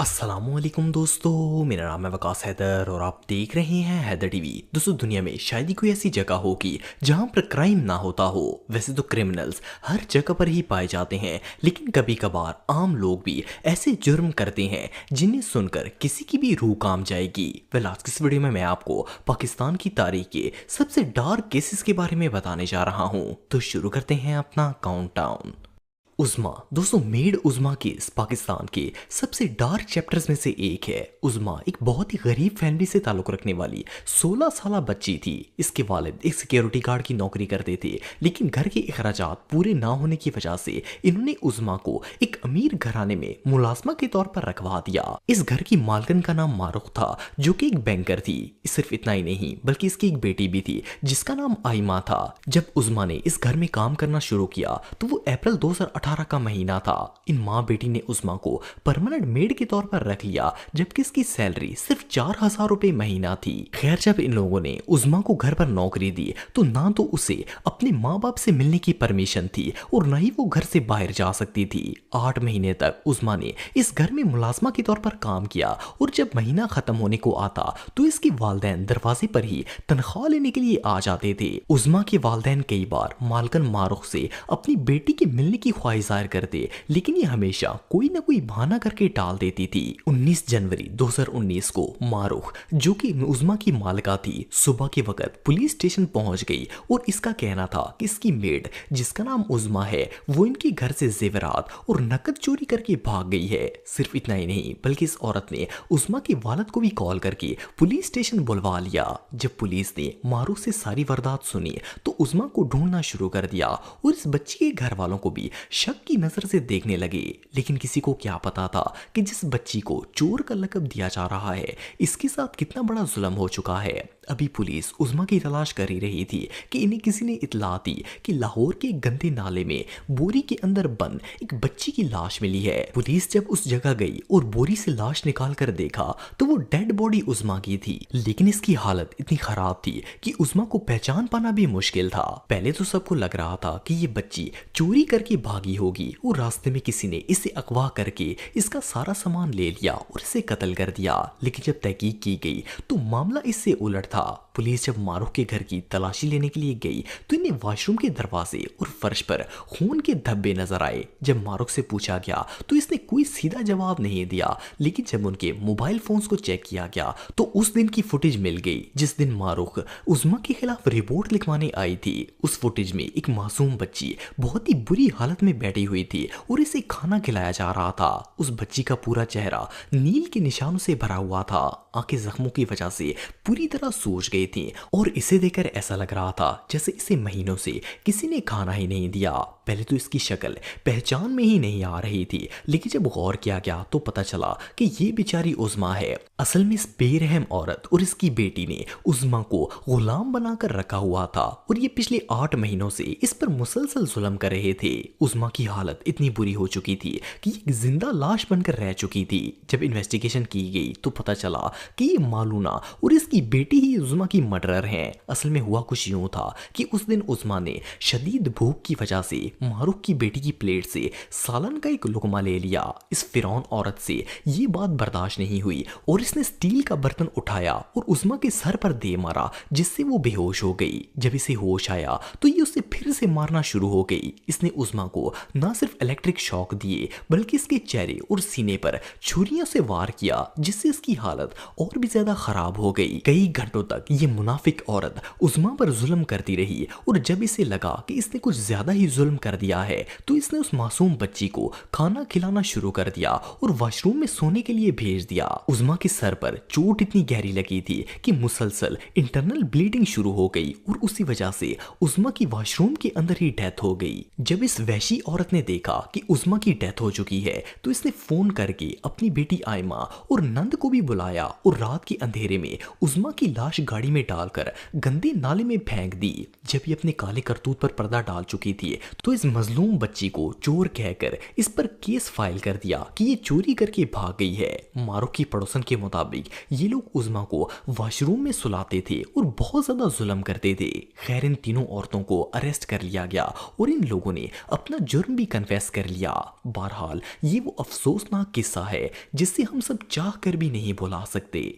अस्सलामुअलैकुम दोस्तों, मेरा नाम है वकास हैदर और आप देख रहे हैं हैदर टीवी। दोस्तों, दुनिया में शायद ही कोई ऐसी जगह होगी जहां पर क्राइम ना होता हो। वैसे तो क्रिमिनल्स हर जगह पर ही पाए जाते हैं, लेकिन कभी कभार आम लोग भी ऐसे जुर्म करते हैं जिन्हें सुनकर किसी की भी रूह कांप जाएगी। वेल, आज की इस वीडियो में मैं आपको पाकिस्तान की तारीख के सबसे डार्क केसेस के बारे में बताने जा रहा हूँ। तो शुरू करते हैं अपना काउंटडाउन। उज़्मा दोस्तों, मेड उज़्मा केस पाकिस्तान के सबसे डार्क चैप्टर्स में से एक है। उज़्मा एक बहुत ही गरीब फैमिली से ताल्लुक़ रखने वाली 16 साल बच्ची थी। इसके वालिद एक सिक्योरिटी गार्ड की नौकरी करते थे, लेकिन घर के अखराजात पूरे ना होने की वजह से इन्होंने उज़्मा को एक अमीर घराने में मुलाजमा के तौर पर रखवा दिया। इस घर की मालकिन का नाम मारुख था, जो कि एक बैंकर थी। सिर्फ इतना ही नहीं, बल्कि इसकी एक बेटी भी थी जिसका नाम आइमा था। जब उज़्मा ने इस घर में काम करना शुरू किया तो वो अप्रैल 2018 का महीना था। इन माँ बेटी ने उज़्मा को परमानेंट मेड के तौर पर रख लिया, जबकि इसकी सैलरी सिर्फ 4000 रुपए महीना थी। खैर, जब इन लोगों ने उज़्मा को घर पर नौकरी दी तो ना तो उसे अपने माँ बाप से मिलने की परमिशन थी और न ही वो घर से बाहर जा सकती थी। 8 महीने तक उज़्मा ने इस घर में मुलाजमा के तौर पर काम किया और जब महीना खत्म होने को आता तो इसके वालिदैन दरवाजे पर ही तनख्वाह लेने के लिए आ जाते थे। उज़्मा के वालिदैन कई बार मालकन मारुख से अपनी बेटी के मिलने की ख्वाहिश जाहिर करते, लेकिन ये हमेशा कोई ना कोई बहाना करके टाल देती थी। 19 जनवरी 2019 को मारुख, जो कि उज़्मा की मालिका थी, सुबह के वक्त पुलिस स्टेशन पहुंच गई और इसका कहना था कि इसकी मेड, जिसका नाम उज़्मा है, वो इनके घर से जेवरात और नकद चोरी करके भाग गई है। सिर्फ इतना ही नहीं, बल्कि इस औरत ने उज़्मा के वालिद को भी कॉल करके पुलिस स्टेशन बुलवा लिया। जब पुलिस ने मारुख से सारी वारदात सुनी तो उज़्मा को ढूंढना शुरू कर दिया और इस बच्ची के घर वालों को भी शक की नजर से देखने लगे। लेकिन किसी को क्या पता था कि जिस बच्ची को चोर का लक़ब दिया जा रहा है, इसके साथ कितना बड़ा जुल्म हो चुका है। अभी पुलिस उज़्मा की तलाश कर ही रही थी कि इन्हें किसी ने इत्तला दी कि लाहौर के गंदे नाले में बोरी के अंदर बंद एक बच्ची की लाश मिली है। पुलिस जब उस जगह गई और बोरी से लाश निकाल कर देखा तो वो डेड बॉडी उज़्मा की थी, लेकिन इसकी हालत इतनी खराब थी कि उज़्मा को पहचान पाना भी मुश्किल था। पहले तो सबको लग रहा था कि ये बच्ची चोरी करके भागी होगी और रास्ते में किसी ने इसे अगवा करके इसका सारा सामान ले लिया और इसे कत्ल कर दिया। लेकिन जब तहकीक की गई तो मामला इससे उलट था। पुलिस जब मारुख के घर की तलाशी लेने के लिए गई तो इन्हें वॉशरूम के दरवाजे और फर्श पर खून के धब्बे नजर आए। जब मारुख से पूछा गया तो इसने कोई सीधा जवाब नहीं दिया, लेकिन जब उनके मोबाइल फोन्स को चेक किया गया तो उस दिन की फुटेज मिल गई जिस दिन मारुख उज़्मा के खिलाफ रिपोर्ट लिखवाने आई थी। उस फुटेज में एक मासूम बच्ची बहुत ही बुरी हालत में बैठी हुई थी और इसे खाना खिलाया जा रहा था। उस बच्ची का पूरा चेहरा नील के निशानों से भरा हुआ था, आंखें जख्मों की वजह से पूरी तरह सूज गई थी और इसे देखकर ऐसा लग रहा था जैसे इसे महीनों से किसी ने खाना ही नहीं दिया। पहले तो इसकी शक्ल पहचान में ही नहीं आ रही थी, लेकिन जब गौर किया गया तो पता चला कि ये बेचारी उज़्मा है। असल में इस बेरहम औरत और इसकी बेटी ने उज़्मा को गुलाम बनाकर रखा हुआ था और ये पिछले 8 महीनों से इस पर मुसलसल जुल्म कर रहे थे। उज़्मा की हालत इतनी बुरी हो चुकी थी कि एक जिंदा लाश बनकर रह चुकी थी। जब इन्वेस्टिगेशन की गई तो पता चला कि ये मालूना और इसकी बेटी ही उज़्मा की मर्डरर हैं। असल में हुआ कुछ यूं था कि उस दिन उज़्मा ने शदीद भूख की वजह से मारुख की बेटी की प्लेट से सालन का एक लुकमा ले लिया। इस फिरौन औरत से ये बात बर्दाश्त नहीं हुई और इसने स्टील का बर्तन उठाया और उज़्मा के सर पर दे मारा, जिससे वो बेहोश हो गई। जब इसे होश आया तो ये उसे फिर से मारना शुरू हो गई। इसने उज़्मा को न सिर्फ इलेक्ट्रिक शॉक दिए बल्कि इसके चेहरे और सीने पर छुरियों से वार किया, जिससे इसकी हालत और भी ज्यादा खराब हो गई। कई घंटों तक ये मुनाफिक औरत उज़्मा पर जुल्म करती रही और जब इसे लगा कि इसने कुछ ज्यादा ही जुल्म कर दिया है तो इसने उस मासूम बच्ची को खाना खिलाना शुरू कर दिया और वॉशरूम में सोने के लिए भेज दिया। उज़्मा के सर पर चोट इतनी गहरी लगी थी कि मुसलसल इंटरनल ब्लीडिंग शुरू हो गई और उसी वजह से उज़्मा की वॉशरूम के अंदर ही डेथ हो गई। जब इस वैशी औरत ने देखा कि उज़्मा की डेथ हो चुकी है तो इसने फोन करके अपनी बेटी आइमा और नंद को भी बुलाया और रात के अंधेरे में उज़्मा की लाश गाड़ी में डालकर गंदे नाले में फेंक दी। जब ये अपने काले करतूत पर पर्दा डाल चुकी थी तो तो इस मजलूम बच्ची को चोर कहकर इस पर केस फाइल कर दिया कि ये चोरी करके भाग गई है। मारो की पड़ोसन के मुताबिक ये लोग उज़मा को वॉशरूम में सुलाते थे और बहुत ज्यादा जुल्म करते थे। खैर इन तीनों औरतों को अरेस्ट कर लिया गया और इन लोगों ने अपना जुर्म भी कन्फेस कर लिया। बहरहाल ये वो अफसोसनाक किस्सा है जिससे हम सब चाह कर भी नहीं भुला सकते।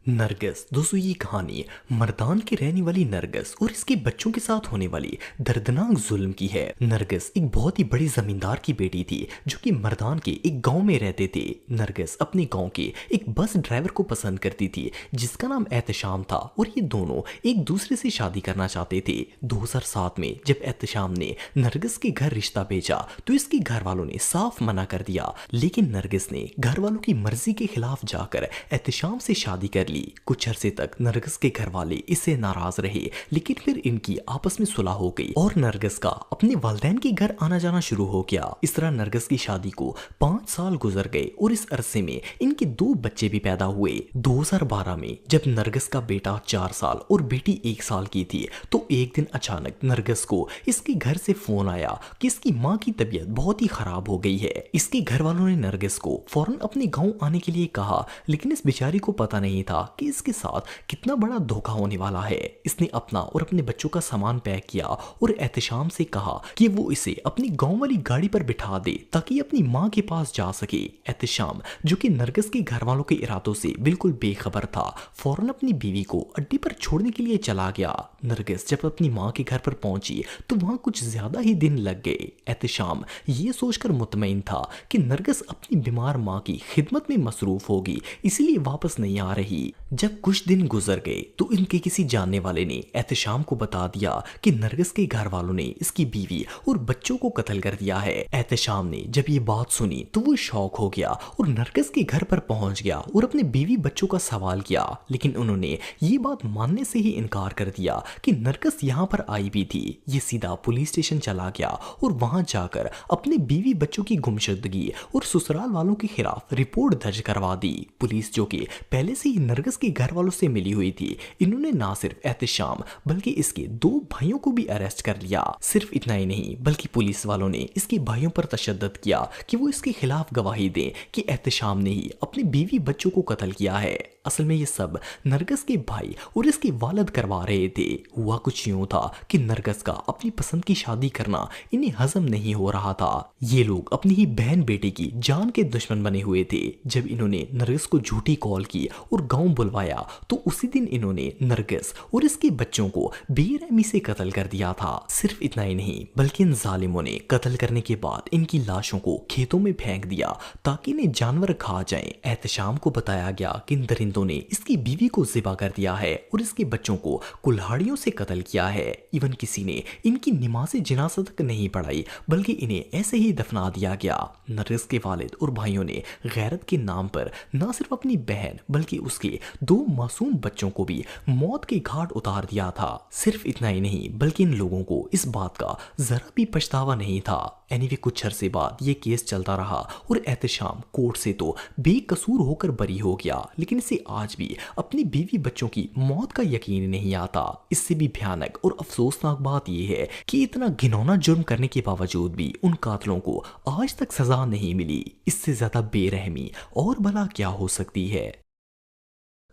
नरगिस, दोस्तों ये कहानी मर्दान की रहने वाली नरगिस और इसके बच्चों के साथ होने वाली दर्दनाक जुल्म की है। नरगिस एक बहुत ही बड़ी जमींदार की बेटी थी जो कि मर्दान के एक गांव में रहते थे। नरगिस अपने गांव के एक बस ड्राइवर को पसंद करती थी जिसका नाम एहतशाम था और ये दोनों एक दूसरे से शादी करना चाहते थे। 2007 में जब एहतशाम ने नरगिस के घर रिश्ता भेजा तो इसके घर वालों ने साफ मना कर दिया, लेकिन नरगिस ने घर वालों की मर्जी के खिलाफ जाकर एहतशाम से शादी कर ली। कुछ अरसे तक नरगिस के घर वाले इससे नाराज रहे, लेकिन फिर इनकी आपस में सुलह हो गई और नरगिस का अपने वालिदैन के घर आना जाना शुरू हो गया। इस तरह नरगिस की शादी को 5 साल गुजर गए और इस अरसे में इनके 2 बच्चे भी पैदा हुए। 2012 में जब नरगिस का बेटा 4 साल और बेटी 1 साल की थी तो एक दिन अचानक नरगिस को इसके घर से फोन आया कि इसकी माँ की तबीयत बहुत ही खराब हो गई है। इसके घर वालों ने नरगिस को फौरन अपने गाँव आने के लिए कहा, लेकिन इस बेचारी को पता नहीं था कि इसके साथ कितना बड़ा धोखा होने वाला है। इसने अपना और अपने बच्चों का सामान पैक किया और एहतशाम से कहा कि वो इसे अपनी गांव वाली गाड़ी पर बिठा दे ताकि अपनी मां के पास जा सके। एहतशाम जो कि नरगिस के घर वालों के इरादों से बिल्कुल बेखबर था, फौरन अपनी बीवी को अड्डे पर छोड़ने के लिए चला गया। नरगिस जब अपनी मां के घर पर पहुंची तो वहां कुछ ज्यादा ही दिन लग गए। एहतशाम ये सोचकर मुतमईन था कि नरगिस अपनी बीमार मां की खिदमत में मसरूफ होगी, इसलिए वापस नहीं आ रही। जब कुछ दिन गुजर गए तो इनके किसी जानने वाले ने एहतशाम को बता दिया कि नरगिस के घर वालों ने इसकी बीवी और बच्चों को कत्ल कर दिया है। एहतशाम ने जब ये बात सुनी तो वो शॉक हो गया और नरगिस के घर पर पहुंच गया और अपने बीवी बच्चों का सवाल किया, लेकिन उन्होंने ये बात मानने से ही इनकार कर दिया कि नरगिस यहाँ पर आई भी थी। ये सीधा पुलिस स्टेशन चला गया और वहां जाकर अपने बीवी बच्चों की गुमशुदगी और ससुराल वालों के खिलाफ रिपोर्ट दर्ज करवा दी। पुलिस जो कि पहले से ही नरगिस के घर वालों से मिली हुई थी, इन्होंने ना सिर्फ एहतशाम बल्कि इसके 2 भाइयों को भी अरेस्ट कर लिया। सिर्फ इतना ही नहीं बल्कि पुलिस वालों ने इसके भाइयों पर तशद्दुद किया कि वो इसके खिलाफ गवाही दें कि एहतशाम ने ही अपनी बीवी बच्चों को कत्ल किया है। असल में ये सब नरगिस के भाई और इसके वालिद करवा रहे थे। हुआ कुछ यूं था कि नरगिस का अपनी पसंद की शादी करना इन्हें हजम नहीं हो रहा था। ये लोग अपनी ही बहन बेटी की जान के दुश्मन बने हुए थे। जब इन्होंने नरगिस को झूठी कॉल की और गांव बुलवाया तो उसी दिन इन्होंने नरगिस और इसके बच्चों को बेरहमी से कत्ल कर दिया था। सिर्फ इतना ही नहीं बल्कि इन जालिमों ने कत्ल करने के बाद इनकी लाशों को खेतों में फेंक दिया ताकि इन्हें जानवर खा जाएं। एहतशाम को बताया गया कि इन दरिंदों ने इसकी बीवी को ज़िबा कर दिया है और इसके बच्चों को कुल्हाड़ियों से कत्ल किया है। इवन किसी ने इनकी नमाज़े जनाजा तक नहीं पढ़ाई बल्कि इन्हें ऐसे ही दफना दिया गया। नरगिस के वालिद और भाइयों ने गैरत के नाम पर न सिर्फ अपनी बहन बल्कि उसके 2 मासूम बच्चों को भी मौत के घाट उतार दिया था। सिर्फ इतना ही नहीं बल्कि इन लोगों को इस बात का जरा भी पछतावा नहीं था। एनीवे कुछ अरसे बाद ये केस चलता रहा और एहतशाम कोर्ट से तो बेकसूर होकर बरी हो गया, लेकिन इसे आज भी अपनी बीवी बच्चों की मौत का यकीन नहीं आता। इससे भी भयानक और अफसोसनाक बात यह है कि इतना घिनौना जुर्म करने के बावजूद भी उन कातलों को आज तक सजा नहीं मिली। इससे ज्यादा बेरहमी और भला क्या हो सकती है।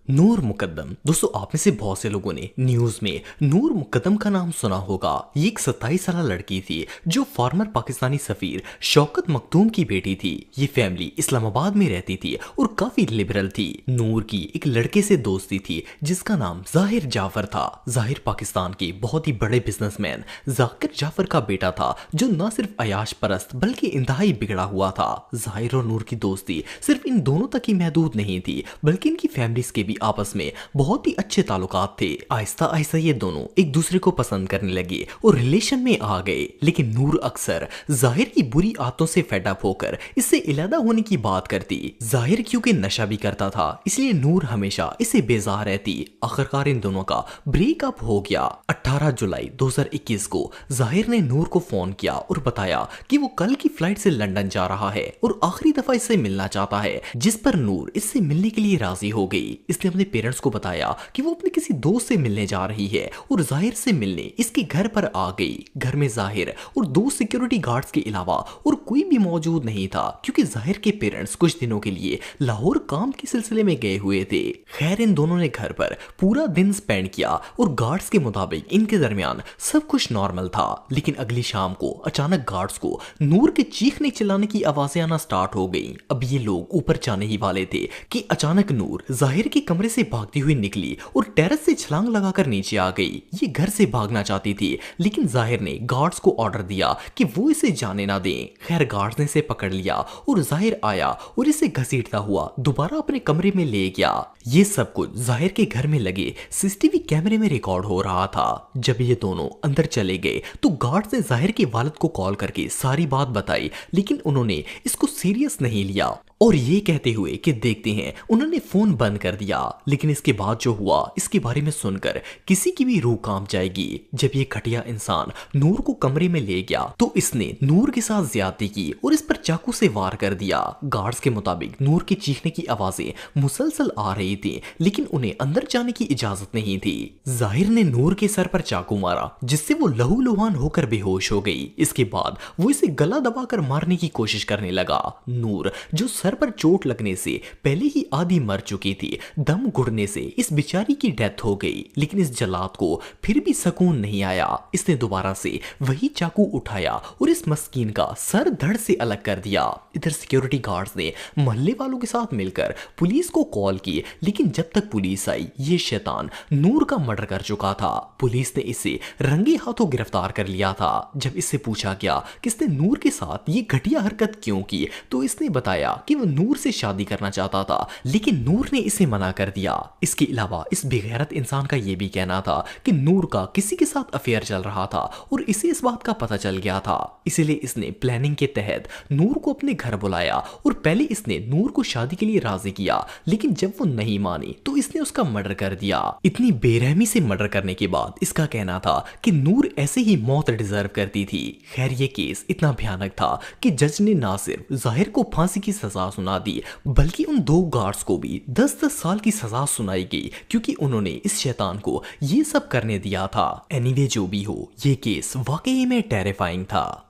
नूर मुकद्दम, दोस्तों आप में से बहुत से लोगों ने न्यूज में नूर मुकद्दम का नाम सुना होगा। ये एक 27 साल लड़की थी जो फॉर्मर पाकिस्तानी सफीर शौकत मखदूम की बेटी थी। ये फैमिली इस्लामाबाद में रहती थी और काफी लिबरल थी। नूर की एक लड़के से दोस्ती थी जिसका नाम जाहिर जाफर था। जाहिर पाकिस्तान के बहुत ही बड़े बिजनेसमैन जाकिर जाफर का बेटा था जो न सिर्फ अयाश परस्त बल्कि इंतहाई बिगड़ा हुआ था। जाहिर और नूर की दोस्ती सिर्फ इन दोनों तक ही महदूद नहीं थी बल्कि इनकी फैमिलीज के भी आपस में बहुत ही अच्छे ताल्लुकात थे। आहिस्ता आहिस्ता ये दोनों एक दूसरे को पसंद करने लगे और रिलेशन में आ गए, लेकिन नूर अक्सर जाहिर की बुरी आदतों से फेडअप होकर इससे इलादा होने की बात करती। जाहिर क्योंकि नशा भी करता था इसलिए नूर हमेशा इसे बेजार रहती। आखिरकार इन दोनों का ब्रेकअप हो गया। 18 जुलाई 2021 को जाहिर ने नूर को फोन किया और बताया कि वो कल की फ्लाइट से लंदन जा रहा है और आखिरी दफा इससे मिलना चाहता है, जिस पर नूर इससे मिलने के लिए राजी हो गई। इसने ने अपने पेरेंट्स को बताया कि वो अपने किसी दोस्त से मिलने जा रही है और जाहिर से मिलने इसके घर पर आ गई। घर में जाहिर और दो सिक्योरिटी गार्ड्स के अलावा और कोई भी मौजूद नहीं था, क्योंकि जाहिर के पेरेंट्स कुछ दिनों के लिए लाहौर काम के सिलसिले में गए हुए थे। खैर, इन दोनों ने घर पर पूरा दिन स्पेंड किया और गार्ड्स के मुताबिक इनके दरमियान सब कुछ नॉर्मल था। लेकिन अगली शाम को अचानक गार्ड्स को नूर के चीखने चिल्लाने की आवाजें आना स्टार्ट हो गई। अब ये लोग ऊपर जाने ही वाले थे कि अचानक नूर जाहिर के कमरे से भागती हुई निकली और टेरेस से छलांग लगाकर नीचे आ गई। ये घर से भागना चाहती थी, लेकिन जाहिर ने गार्ड्स को ऑर्डर दिया कि वो इसे जाने ना दें। खैर, गार्ड्स ने इसे पकड़ लिया और जाहिर आया और इसे घसीटता हुआ दोबारा अपने कमरे में ले गया। ये सब कुछ जाहिर के घर में लगे सीसीटीवी कैमरे में रिकॉर्ड हो रहा था। जब ये दोनों अंदर चले गए तो गार्ड्स ने जाहिर के वालिद को कॉल करके सारी बात बताई, लेकिन उन्होंने इसको सीरियस नहीं लिया और ये कहते हुए कि देखते हैं, उन्होंने फोन बंद कर दिया। लेकिन इसके बाद जो हुआ इसके बारे में सुनकर किसी की भी रूह कांप जाएगी। जब ये घटिया इंसान नूर को कमरे में ले गया तो इसने नूर के साथ ज्यादती की और इस पर चाकू से वार कर दिया। गार्ड्स के मुताबिक नूर के चीखने की आवाजें मुसलसल आ रही थी, लेकिन उन्हें अंदर जाने की इजाजत नहीं थी। जाहिर ने नूर के सर पर चाकू मारा, जिससे वो लहूलुहान होकर बेहोश हो गई। इसके बाद वो इसे गला दबाकर मारने की कोशिश करने लगा। नूर, जो सर पर चोट लगने से पहले ही आधी मर चुकी थी, दम घुटने से इस बेचारी की डेथ हो गई। लेकिन इस जल्लाद को फिर भी सुकून नहीं आया। इसने दोबारा से वही चाकू उठाया और इस मस्कीन का सर धड़ से अलग कर दिया। इधर सिक्योरिटी गार्ड्स ने मोहल्ले वालों के साथ मिलकर पुलिस को कॉल की, लेकिन जब तक पुलिस आई ये शैतान नूर का मर्डर कर चुका था। पुलिस ने इसे रंगे हाथों गिरफ्तार कर लिया था। जब इससे पूछा गया कि इसने नूर के साथ ये घटिया हरकत क्यों की, तो इसने बताया कि वो नूर से शादी करना चाहता था, लेकिन नूर ने इसे मना कर दिया। इसके अलावा इस बेगैरत इंसान का यह भी कहना था कि नूर का किसी के साथ अफेयर चल रहा था और इसे इस बात का पता चल गया था। इसलिए इसने प्लानिंग के तहत नूर को अपने घर बुलाया और पहले इसने नूर को शादी के लिए राजी किया, लेकिन जब वो नहीं मानी तो इसने उसका मर्डर कर दिया। इतनी बेरहमी से मर्डर करने के बाद इसका कहना था कि नूर ऐसे ही मौत डिजर्व करती थी। खैर, ये केस इतना भयानक था कि जज ने ना सिर्फ जाहिर को फांसी की सजा सुना दी, बल्कि उन दो गार्ड्स को भी 10-10 साल की सजा सुनाई गई, क्योंकि उन्होंने इस शैतान को ये सब करने दिया था। एनीवे, जो भी हो, ये केस वाकई में टेरिफाइंग था।